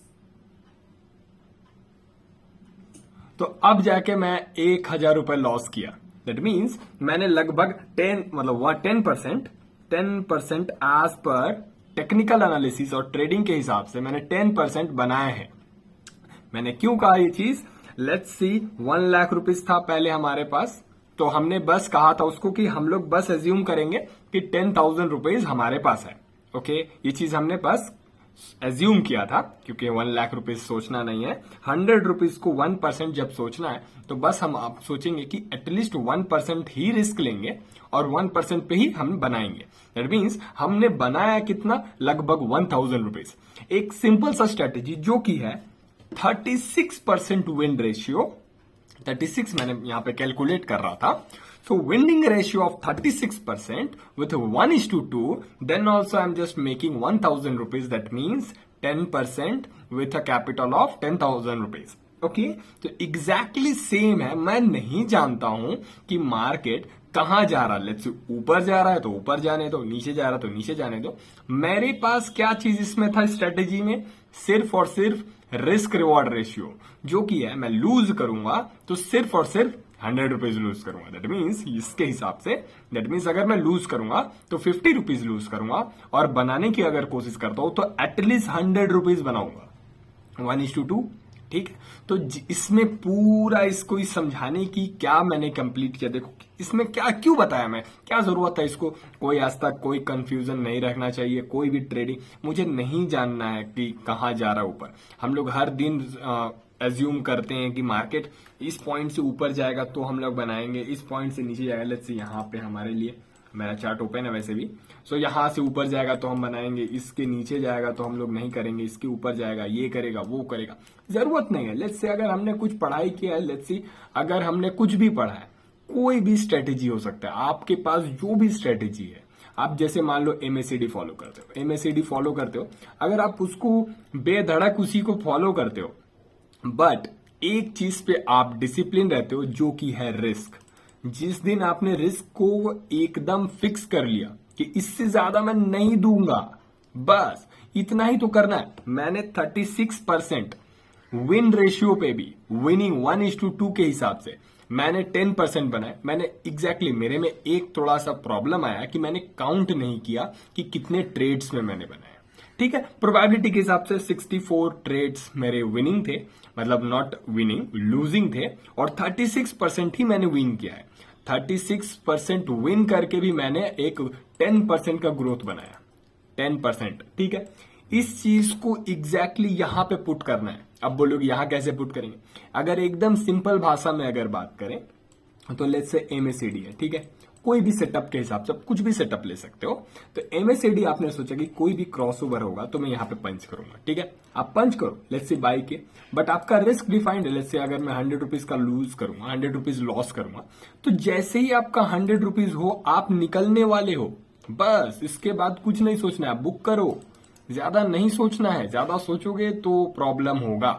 तो अब जाके मैं 1000 रुपए लॉस किया। दैट मीन्स मैंने लगभग 10% एज पर टेक्निकल एनालिसिस और ट्रेडिंग के हिसाब से मैंने 10% बनाया है। मैंने क्यों कहा ये चीज? लेट्स सी, 1 लाख रुपीज था पहले हमारे पास, तो हमने बस कहा था उसको कि हम लोग बस एज्यूम करेंगे कि 10,000 रुपीज हमारे पास है। ओके, ये चीज हमने बस एज्यूम किया था, क्योंकि 1 लाख रुपीज सोचना नहीं है। 100 रुपीज को 1% जब सोचना है, तो बस हम आप सोचेंगे कि एटलीस्ट 1% ही रिस्क लेंगे और 1% पे ही हम बनाएंगे। दैट मीन्स हमने बनाया कितना? लगभग 1,000 रुपीज। एक सिंपल सा स्ट्रेटेजी जो कि है 36% विन रेशियो। 36 मैंने यहां पे कैलकुलेट कर रहा था। So winning ratio of 36% with 1:2, then also I'm just making 1,000 rupees. That means 10% with a capital of 10,000 rupees. Okay, तो एग्जैक्टली सेम है। मैं नहीं जानता हूं कि मार्केट कहां जा रहा है। लेट्स ऊपर जा रहा है तो ऊपर जाने दो, नीचे जा रहा है तो नीचे जाने दो। मेरे पास क्या चीज इसमें था स्ट्रेटेजी में? सिर्फ और सिर्फ रिस्क रिवॉर्ड रेशियो, जो कि है मैं लूज करूंगा तो सिर्फ और सिर्फ 100 रुपीज लूज करूंगा। दैट मीन्स इसके हिसाब से, दैट मीन्स अगर मैं लूज करूंगा तो 50 रुपीज लूज करूंगा, और बनाने की अगर कोशिश करता हूं तो एटलीस्ट 100 रुपीज बनाऊंगा। 1:2, ठीक है। तो इसमें पूरा इसको इस समझाने की क्या मैंने कंप्लीट किया। देखो इसमें क्या क्यों बताया मैं, क्या जरूरत है इसको। कोई आज तक कोई कंफ्यूजन नहीं रखना चाहिए। कोई भी ट्रेडिंग मुझे नहीं जानना है कि कहाँ जा रहा है ऊपर। हम लोग हर दिन एज्यूम करते हैं कि मार्केट इस पॉइंट से ऊपर जाएगा तो हम लोग बनाएंगे, इस पॉइंट से नीचे जाएगा। लेट्स से यहाँ पे हमारे लिए मेरा चार्ट ओपन है वैसे भी। सो यहां से ऊपर जाएगा तो हम बनाएंगे, इसके नीचे जाएगा तो हम लोग नहीं करेंगे, इसके ऊपर जाएगा ये करेगा वो करेगा, जरूरत नहीं है। लेट्स से अगर हमने कुछ पढ़ाई किया है, लेट्स सी अगर हमने कुछ भी पढ़ा है, कोई भी स्ट्रेटेजी हो सकता है आपके पास, जो भी स्ट्रेटेजी है। आप जैसे मान लो MACD फॉलो करते हो, MACD फॉलो करते हो, अगर आप उसको बेधड़क उसी को फॉलो करते हो, बट एक चीज पे आप डिसिप्लिन रहते हो जो कि है रिस्क। जिस दिन आपने रिस्क को एकदम फिक्स कर लिया कि इससे ज्यादा मैं नहीं दूंगा, बस इतना ही तो करना है। मैंने 36% विन रेशियो पे भी, विनिंग 1:2 के हिसाब से मैंने 10% बनाए। मैंने एग्जैक्टली मेरे में एक थोड़ा सा प्रॉब्लम आया कि मैंने काउंट नहीं किया कि कितने ट्रेड्स में मैंने बनाए। ठीक है, प्रोबेबिलिटी के हिसाब से 64 ट्रेड्स मेरे विनिंग थे, मतलब नॉट विनिंग, लूजिंग थे, और 36% ही मैंने विन किया है। 36% विन करके भी मैंने एक 10% का ग्रोथ बनाया, 10%। ठीक है, इस चीज को एग्जैक्टली यहां पे पुट करना है। अब बोलोगे यहां कैसे पुट करेंगे? अगर एकदम सिंपल भाषा में अगर बात करें तो लेट्स से MACD है, ठीक है, कोई भी सेटअप के हिसाब से कुछ भी सेटअप ले सकते हो। तो MACD आपने सोचा कि कोई भी क्रॉसओवर होगा तो मैं यहां पे पंच करूंगा, ठीक है, आप पंच करो, लेट्स से बाई के, बट आपका रिस्क डिफाइंड है। लेट्स से अगर मैं 100 रुपीज का लूज करूंगा, 100 रुपीज लॉस करूंगा, तो जैसे ही आपका 100 रुपीज हो, आप निकलने वाले हो, बस इसके बाद कुछ नहीं सोचना है, बुक करो, ज्यादा नहीं सोचना है। ज्यादा सोचोगे तो प्रॉब्लम होगा,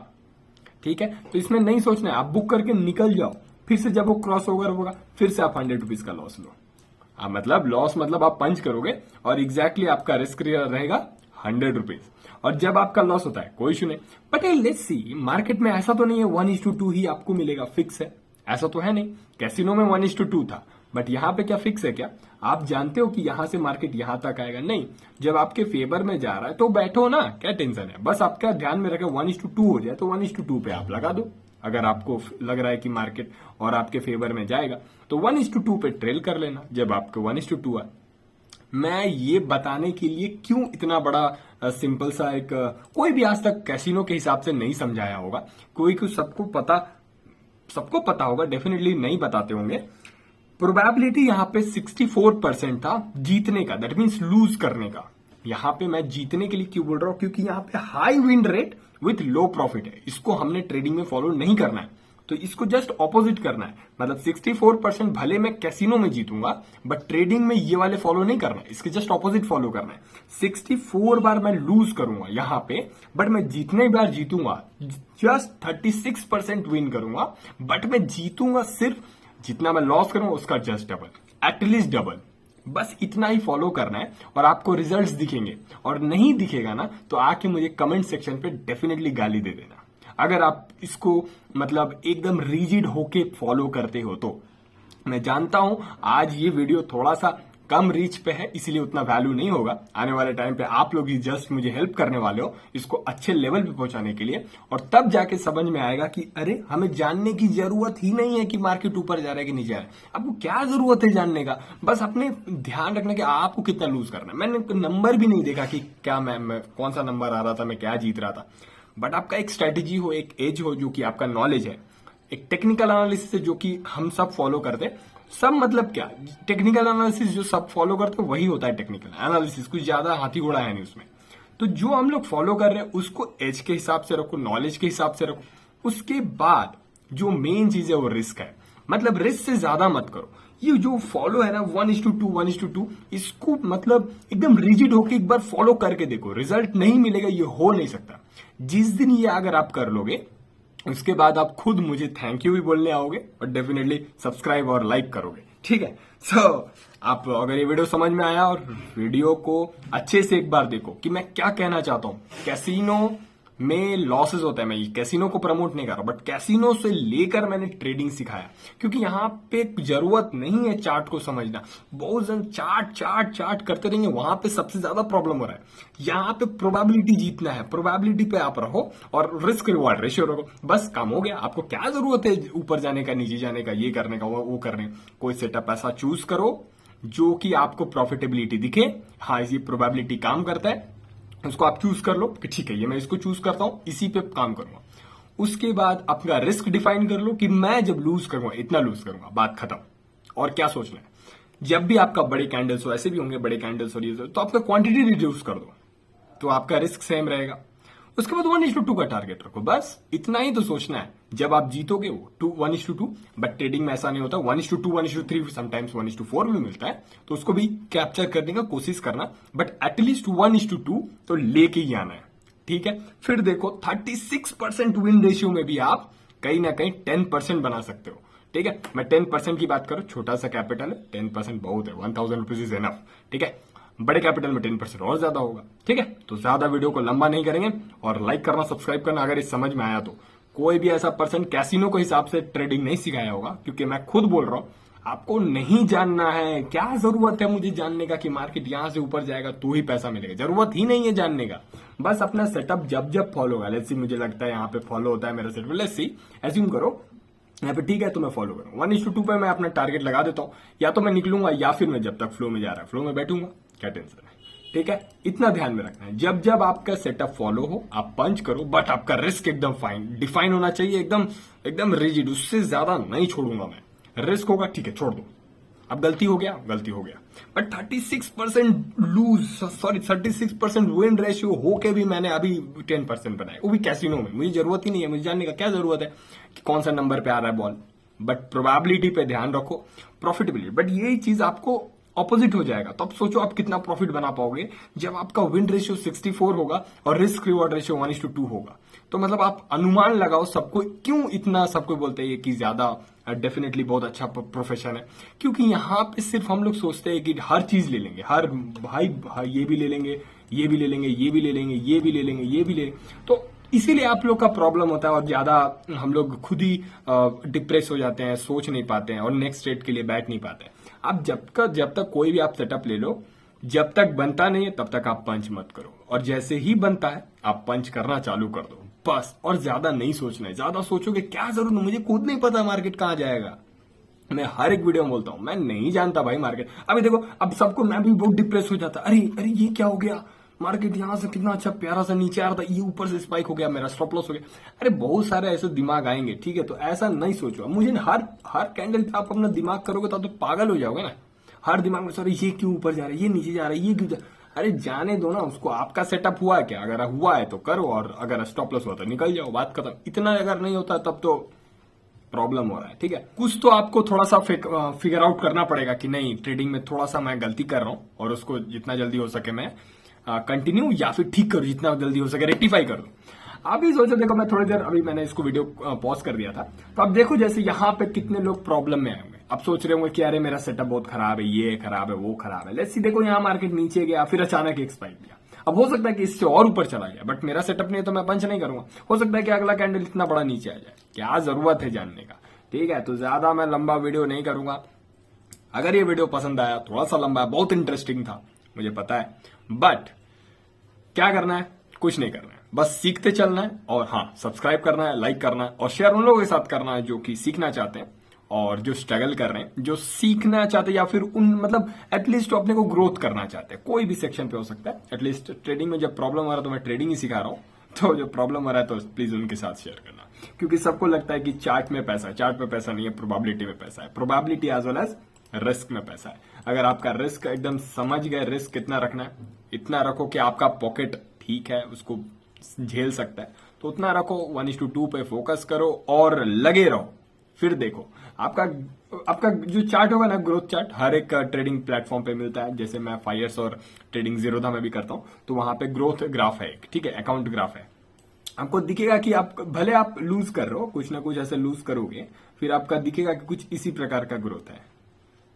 ठीक है, तो इसमें नहीं सोचना है, आप बुक करके निकल जाओ। फिर से जब वो क्रॉस ओवर होगा, फिर से आप 100 रुपीज का लॉस लो। मतलब लॉस मतलब आप पंच करोगे और एग्जैक्टली आपका रिस्क रहेगा 100 रुपीज। और जब आपका लॉस होता है कोई इशू नहीं, बट लेट्स सी मार्केट में ऐसा तो नहीं है 1:2 ही आपको मिलेगा, फिक्स है, ऐसा तो है नहीं। कैसीनो में 1:2 था, बट यहां पे क्या फिक्स है क्या? आप जानते हो कि यहां से मार्केट यहां तक आएगा? नहीं। जब आपके फेवर में जा रहा है तो बैठो ना, क्या टेंशन है? बस आपका ध्यान में रखे 1:2 हो जाए तो 1:2 पे आप लगा दो। अगर आपको लग रहा है कि मार्केट और आपके फेवर में जाएगा तो 1:2 पे ट्रेल कर लेना जब आपको 1:2 आए। मैं ये बताने के लिए क्यों इतना बड़ा सिंपल सा एक कोई भी आज तक कैसीनो के हिसाब से नहीं समझाया होगा, कोई कुछ सबको पता होगा, डेफिनेटली नहीं बताते होंगे। प्रोबेबिलिटी यहां पे 64% था जीतने का, दैट मीन्स लूज करने का। यहां पे मैं जीतने के लिए क्यों बोल रहा हूं? क्योंकि यहां पे high win rate with low profit है, इसको हमने ट्रेडिंग में फॉलो नहीं करना है, तो इसको जस्ट ऑपोजिट करना है। मतलब 64% भले मैं कैसीनो में जीतूंगा, बट ट्रेडिंग में ये वाले फॉलो नहीं करना है, इसके जस्ट ऑपोजिट फॉलो करना है। 64 बार मैं लूज करूंगा यहां पे, बट मैं जितने बार जीतूंगा जस्ट 36% विन करूंगा, बट मैं जीतूंगा सिर्फ जितना मैं लॉस करूंगा उसका जस्ट डबल, एटलीस्ट डबल। बस इतना ही फॉलो करना है और आपको रिजल्ट्स दिखेंगे। और नहीं दिखेगा ना तो आके मुझे कमेंट सेक्शन पे डेफिनेटली गाली दे देना। अगर आप इसको मतलब एकदम रिजिड होके फॉलो करते हो तो। मैं जानता हूं आज ये वीडियो थोड़ा सा कम रीच पे है, इसीलिए उतना वैल्यू नहीं होगा। आने वाले टाइम पे आप लोग ही जस्ट मुझे हेल्प करने वाले हो इसको अच्छे लेवल पे पहुंचाने के लिए, और तब जाके समझ में आएगा कि अरे हमें जानने की जरूरत ही नहीं है कि मार्केट ऊपर जा रहा है कि नीचे जा रहा है। आपको क्या जरूरत है जानने का? बस अपने ध्यान रखना कि आपको कितना लूज करना है। मैंने नंबर भी नहीं देखा कि क्या मैं कौन सा नंबर आ रहा था, मैं क्या जीत रहा था, बट आपका एक स्ट्रेटेजी हो, एक एज हो, जो कि आपका नॉलेज है, एक टेक्निकल एनालिसिस जो कि हम सब फॉलो करते हैं। सब मतलब क्या, टेक्निकल एनालिसिस जो सब फॉलो करते हैं वही होता है टेक्निकल एनालिसिस, कुछ ज्यादा हाथी घोड़ा है नहीं उसमें। तो जो हम लोग फॉलो कर रहे हैं उसको एज के हिसाब से रखो, नॉलेज के हिसाब से रखो। उसके बाद जो मेन चीज है वो रिस्क है, मतलब रिस्क से ज्यादा मत करो। ये जो फॉलो है ना 1:2, इसको मतलब एकदम रिजिड होके एक बार फॉलो करके देखो, रिजल्ट नहीं मिलेगा, ये हो नहीं सकता। जिस दिन ये अगर आप कर लोगे उसके बाद आप खुद मुझे थैंक यू भी बोलने आओगे और डेफिनेटली सब्सक्राइब और लाइक करोगे, ठीक है। सो आप अगर ये वीडियो समझ में आया और वीडियो को अच्छे से एक बार देखो कि मैं क्या कहना चाहता हूं। कैसीनो में लॉसेस होता है, मैं कैसीनो को प्रमोट नहीं कर रहा, बट कैसीनो से लेकर मैंने ट्रेडिंग सिखाया, क्योंकि यहाँ पे जरूरत नहीं है चार्ट को समझना। बहुत जन चार्ट करते रहेंगे, वहां पे सबसे ज्यादा प्रॉब्लम हो रहा है। यहाँ पे प्रोबेबिलिटी जीतना है, प्रोबेबिलिटी पे आप रहो और रिस्क रिवॉर्ड रेशियो रखो, बस काम हो गया। आपको क्या जरूरत है ऊपर जाने का, नीचे जाने का, ये करने का, वो करने का? कोई सेटअप ऐसा चूज करो जो कि आपको प्रॉफिटेबिलिटी दिखे। हाँ, ये प्रोबेबिलिटी काम करता है, उसको आप चूज कर लो कि ठीक है ये मैं इसको चूज करता हूं, इसी पे काम करूंगा। उसके बाद अपना रिस्क डिफाइन कर लो कि मैं जब लूज करूंगा इतना लूज करूंगा, बात खत्म। और क्या सोचना है? जब भी आपका बड़े कैंडल्स हो, ऐसे भी होंगे बड़े कैंडल्स और ये तो आपका क्वांटिटी रिड्यूस कर दो, तो आपका रिस्क सेम रहेगा। उसके बाद 1:2 का टारगेट रखो, बस इतना ही तो सोचना है। जब आप जीतोगे वो 1:2, बट ट्रेडिंग में ऐसा नहीं होता। 1:2, 1:3, समटाइम्स 1:4 भी मिलता है, तो उसको भी कैप्चर करने का कोशिश करना, बट एटलीस्ट 1:2 तो लेके ही आना है, ठीक है। फिर देखो 36% विन रेशियो में भी आप कहीं ना कहीं 10% बना सकते हो, ठीक है। मैं 10% की बात करूं, छोटा सा कैपिटल है, 10% बहुत है, 1000 रुपीज इज एनफ, ठीक है। बड़े कैपिटल में 10% और ज्यादा होगा, ठीक है। तो ज्यादा वीडियो को लंबा नहीं करेंगे, और लाइक करना, सब्सक्राइब करना अगर इस समझ में आया तो। कोई भी ऐसा पर्सन कैसीनो के हिसाब से ट्रेडिंग नहीं सिखाया होगा, क्योंकि मैं खुद बोल रहा हूं, आपको नहीं जानना है। क्या जरूरत है मुझे जानने का कि मार्केट यहां से ऊपर जाएगा तो ही पैसा मिलेगा? जरूरत ही नहीं है जानने का। बस अपना सेटअप जब फॉलो होगा, लेट्स सी मुझे लगता है यहाँ पे फॉलो होता है मेरा सेटअप, लेट्स सी एज्यूम करो यहाँ पे, ठीक है, तो मैं फॉलो करूंगा 1:2 पे मैं अपना टारगेट लगा देता हूं, या तो मैं निकलूंगा या फिर मैं जब तक फ्लो में जा रहा है फ्लो में बैठूंगा, क्या टेंशन है, ठीक है। इतना ध्यान में रखना है, जब जब आपका सेटअप फॉलो हो आप पंच करो, बट आपका रिस्क एकदम फाइन डिफाइन होना चाहिए, एकदम एकदम रिजिड, उससे ज्यादा नहीं छोड़ूंगा मैं। रिस्क होगा ठीक है छोड़ दो, अब गलती हो गया, but 36% lose, sorry 36% win ratio होके भी मैंने अभी 10% बनाया, वो भी कैसीनो में। मुझे जरूरत ही नहीं है, मुझे जानने का क्या जरूरत है कि कौन सा नंबर पे आ रहा है बॉल, बट प्रोबेबिलिटी पे ध्यान रखो, प्रॉफिटेबिलिटी। बट यही चीज आपको ऑपोजिट हो जाएगा, तो अब सोचो आप कितना प्रॉफिट बना पाओगे जब आपका विन रेशियो 64 होगा और रिस्क रिवॉर्ड रेशियो 1:2 होगा। तो मतलब आप अनुमान लगाओ, सबको क्यों इतना सबको बोलते हैं कि ज्यादा डेफिनेटली बहुत अच्छा प्रोफेशन है, क्योंकि यहाँ पे सिर्फ हम लोग सोचते हैं कि हर चीज ले लेंगे, हर भाई ये भी ले लेंगे, ये भी ले लेंगे, ये भी ले लेंगे, ये भी ले लेंगे, ये भी ले लेंगे, तो इसीलिए आप लोग का प्रॉब्लम होता है, और ज्यादा हम लोग खुद ही डिप्रेस हो जाते हैं, सोच नहीं पाते हैं और नेक्स्ट स्टेट के लिए बैठ नहीं पाते हैं। आप जब तक कोई भी आप सेटअप ले लो, जब तक बनता नहीं है तब तक आप पंच मत करो, और जैसे ही बनता है आप पंच करना चालू कर दो बस। और ज्यादा नहीं सोचना है, ज्यादा सोचोगे क्या जरूर, मुझे खुद नहीं पता मार्केट कहां जाएगा। मैं हर एक वीडियो में बोलता हूं मैं नहीं जानता भाई मार्केट। अभी देखो, अब सबको, मैं भी बहुत डिप्रेस हो जाता, अरे अरे ये क्या हो गया, मार्केट यहां से कितना अच्छा प्यारा सा नीचे आ रहा था, ये ऊपर से स्पाइक हो गया, मेरा स्टॉप लॉस हो गया। अरे बहुत सारे ऐसे दिमाग आएंगे, ठीक है, तो ऐसा नहीं सोचो। मुझे हर कैंडल पे आप अपना दिमाग करोगे तो पागल हो जाओगे ना। हर दिमाग में सॉरी ये क्यों ऊपर जा रहा है, ये नीचे जा रहा है, ये क्यों अरे जाने दो ना उसको। आपका सेटअप हुआ है क्या? अगर हुआ है तो करो, और अगर स्टॉप लॉस हुआ तो निकल जाओ, बात खत्म। इतना अगर नहीं होता तब तो प्रॉब्लम हो रहा है, ठीक है। कुछ तो आपको थोड़ा सा फिगर आउट करना पड़ेगा कि नहीं, ट्रेडिंग में थोड़ा सा मैं गलती कर रहा हूं, और उसको जितना जल्दी हो सके मैं कंटिन्यू या फिर ठीक करो, जितना जल्दी हो सके रेक्टिफाई कर दो। आप ही सोचो, देखो मैं थोड़ी देर अभी मैंने इसको वीडियो पॉज कर दिया था, तो अब देखो जैसे यहाँ पे कितने लोग प्रॉब्लम में आए होंगे। अब सोच रहे होंगे कि अरे मेरा सेटअप बहुत खराब है, ये खराब है, वो खराब है। लेट्स सी, देखो यहाँ मार्केट नीचे गया, फिर अचानक एक स्पाइक गया। अब हो सकता है कि इससे और ऊपर चला गया, बट मेरा सेटअप नहीं है तो मैं पंच नहीं करूंगा। हो सकता है कि अगला कैंडल इतना बड़ा नीचे आ जाए, क्या जरूरत है जानने का, ठीक है। तो ज्यादा मैं लंबा वीडियो नहीं करूंगा। अगर ये वीडियो पसंद आया, थोड़ा सा लंबा है, बहुत इंटरेस्टिंग था मुझे पता है, बट क्या करना है, कुछ नहीं करना है, बस सीखते चलना है। और हाँ, सब्सक्राइब करना है, लाइक करना है, और शेयर उन लोगों के साथ करना है जो कि सीखना चाहते हैं और जो स्ट्रगल कर रहे हैं, जो सीखना चाहते हैं, या फिर उन मतलब एटलीस्ट अपने को ग्रोथ करना चाहते हैं। कोई भी सेक्शन पे हो सकता है। एटलीस्ट ट्रेडिंग में जब प्रॉब्लम आ रहा है तो मैं ट्रेडिंग ही सिखा रहा हूँ, तो जो प्रॉब्लम आ रहा है तो प्लीज उनके साथ शेयर करना, क्योंकि सबको लगता है कि चार्ट में पैसा है। चार्ट में पैसा नहीं है, प्रोबेबिलिटी में पैसा है। Probability as well as risk में पैसा है। अगर आपका रिस्क एकदम समझ गए, रिस्क कितना रखना है, इतना रखो कि आपका पॉकेट ठीक है, उसको झेल सकता है, तो उतना रखो। 1:2 पे फोकस करो और लगे रहो, फिर देखो आपका जो चार्ट होगा ना, ग्रोथ चार्ट, हर एक ट्रेडिंग प्लेटफॉर्म पे मिलता है। जैसे मैं फायर्स और ट्रेडिंग जीरोधा में भी करता हूं, तो वहां पे ग्रोथ ग्राफ है एक, ठीक है, अकाउंट ग्राफ है। आपको दिखेगा कि आप भले आप लूज कर रहे हो, कुछ ना कुछ ऐसे लूज करोगे, फिर आपका दिखेगा कि कुछ इसी प्रकार का ग्रोथ है,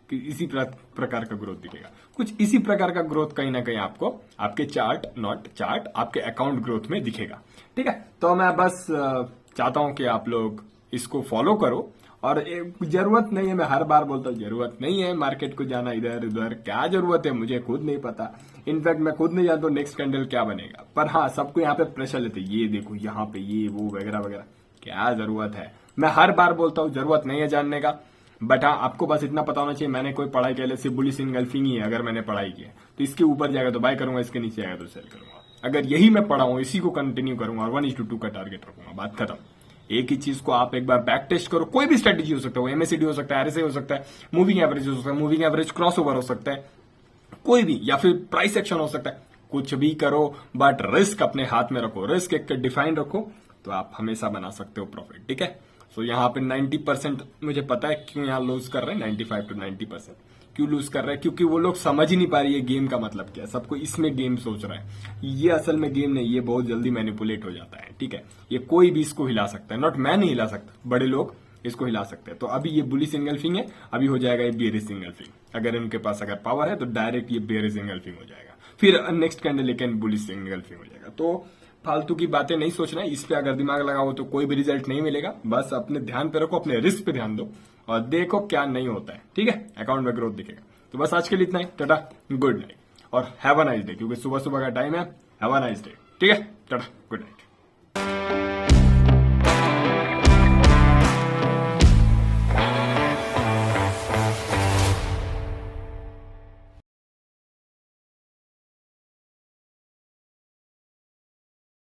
कि इसी प्रकार का ग्रोथ दिखेगा। कुछ इसी प्रकार का ग्रोथ कहीं ना कहीं आपको आपके चार्ट, नॉट चार्ट, आपके अकाउंट ग्रोथ में दिखेगा, ठीक है। तो मैं बस चाहता हूं कि आप लोग इसको फॉलो करो। और जरूरत नहीं है, मैं हर बार बोलता हूँ, जरूरत नहीं है मार्केट को जाना इधर उधर, क्या जरूरत है, मुझे खुद नहीं पता। इनफैक्ट मैं खुद नहीं जानता नेक्स्ट कैंडल क्या बनेगा। पर हाँ, सबको यहाँ पे प्रेशर लेते, ये देखो यहाँ पे ये वो वगैरह वगैरह, क्या जरूरत है। मैं हर बार बोलता हूँ जरूरत नहीं है जानने का, बट हाँ आपको बस इतना पता होना चाहिए, मैंने कोई पढ़ाई किया, सिर्फ बुलिश इनगल्फिंग ही है। अगर मैंने पढ़ाई की है तो इसके ऊपर जाएगा तो बाय करूंगा, इसके नीचे आएगा तो सेल करूंगा। अगर यही मैं पढ़ा हूं, इसी को कंटिन्यू करूंगा और 1:2 का टारगेट रखूंगा, बात खत्म। एक ही चीज को आप एक बार बैक टेस्ट करो। कोई भी स्ट्रेटेजी हो सकता है, वो एमएसीडी हो सकता है, आरएसआई हो सकता है, मूविंग एवरेज हो सकता है, मूविंग एवरेज क्रॉस ओवर हो सकता है, कोई भी, या फिर प्राइस एक्शन हो सकता है, कुछ भी करो, बट रिस्क अपने हाथ में रखो, रिस्क एक डिफाइन रखो, तो आप हमेशा बना सकते हो प्रॉफिट। ठीक है, सो यहाँ पे 90% मुझे पता है क्यों यहाँ लूज कर रहे हैं, 95 to 90% क्यों लूज कर रहे हैं, क्योंकि वो लोग समझ ही नहीं पा रही है गेम का मतलब क्या है। सबको इसमें गेम सोच रहा है, ये असल में गेम नहीं, ये बहुत जल्दी मैनिपुलेट हो जाता है। ठीक है, ये कोई भी इसको हिला सकता है, नॉट मैं नहीं हिला सकता, बड़े लोग इसको हिला सकते हैं। तो अभी ये बुलिश इंगल्फिंग है, अभी हो जाएगा ये बेरिश इंगल्फिंग। अगर इनके पास अगर पावर है तो डायरेक्ट ये बेरिश इंगल्फिंग हो जाएगा, फिर नेक्स्ट कैंडल लेकिन बुलिश इंगल्फिंग हो जाएगा। तो फालतू की बातें नहीं सोचना है, इस पे अगर दिमाग लगाओ तो कोई भी रिजल्ट नहीं मिलेगा। बस अपने ध्यान पे रखो, अपने रिस्क पे ध्यान दो और देखो क्या नहीं होता है। ठीक है, अकाउंट में ग्रोथ दिखेगा। तो बस आज के लिए इतना ही, टाटा, गुड नाइट और हैव अ नाइस डे, क्योंकि सुबह सुबह का टाइम है। Have a nice day. ठीक है, टाटा, गुड नाइट।